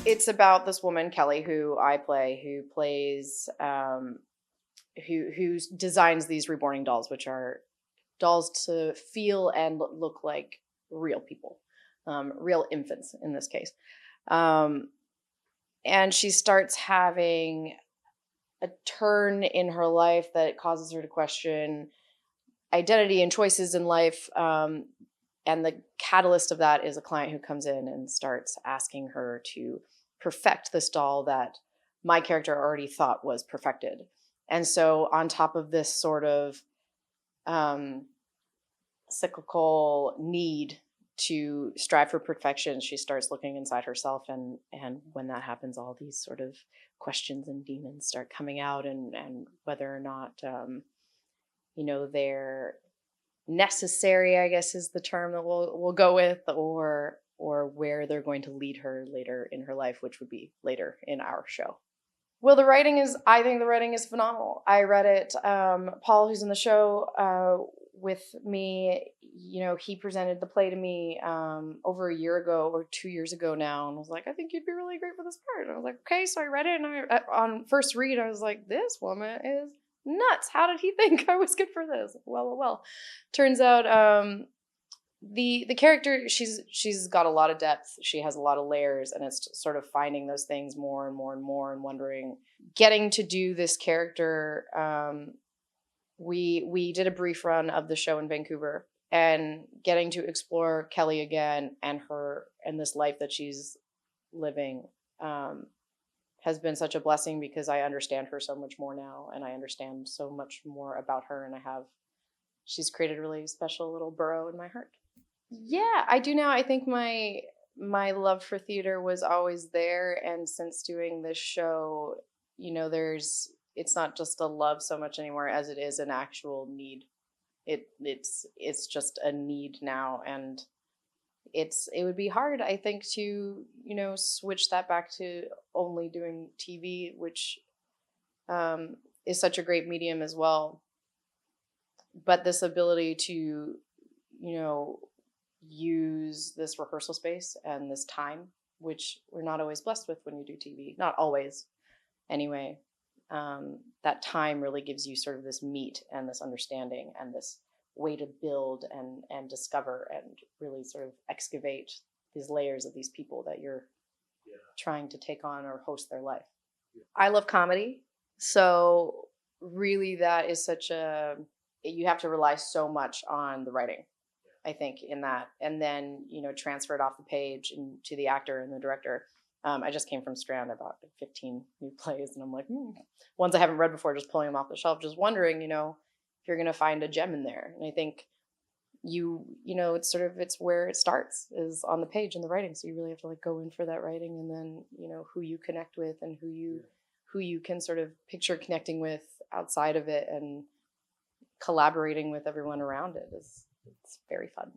It's about this woman, Kelly, who I play, who plays, who designs these reborning dolls, which are dolls to feel and look like real people, real infants in this case. And she starts having a turn in her life that causes her to question identity and choices in life. And the catalyst of that is a client who comes in and starts asking her to perfect this doll that my character already thought was perfected. And so on top of this sort of cyclical need to strive for perfection, she starts looking inside herself. And when that happens, all these sort of questions and demons start coming out, and whether or not, they're necessary, I guess is the term that we'll go with, or where they're going to lead her later in her life, which would be later in our show. Well, I think the writing is phenomenal. I read it. Paul, who's in the show with me, he presented the play to me over a year ago or 2 years ago now, and was like, I think you'd be really great for this part. And I was like, okay. So I read it, and on first read, I was like, this woman is nuts. How did he think I was good for this? Well. Turns out the character, she's got a lot of depth. She has a lot of layers, and it's sort of finding those things more and more and more, and wondering, getting to do this character. We did a brief run of the show in Vancouver, and getting to explore Kelly again and this life that she's living has been such a blessing, because I understand her so much more now, and I understand so much more about her, and she's created a really special little burrow in my heart. Yeah, I do now. I think my love for theater was always there, and since doing this show, it's not just a love so much anymore as it is an actual need. It's just a need now, and it would be hard, I think, to switch that back to only doing TV, which is such a great medium as well. But this ability to use this rehearsal space and this time, which we're not always blessed with when you do TV, not always anyway, that time really gives you sort of this meat and this understanding and this way to build and discover and really sort of excavate these layers of these people that you're trying to take on or host their life. I love comedy, so really that is you have to rely so much on the writing, I think, in that, and then transfer it off the page and to the actor and the director. I just came from Strand, about 15 new plays, and I'm like, ones I haven't read before, just pulling them off the shelf, just wondering, if you're going to find a gem in there. And I think it's where it starts, is on the page and the writing. So you really have to go in for that writing, and then, who you connect with and who you can sort of picture connecting with outside of it, and collaborating with everyone around it it's very fun.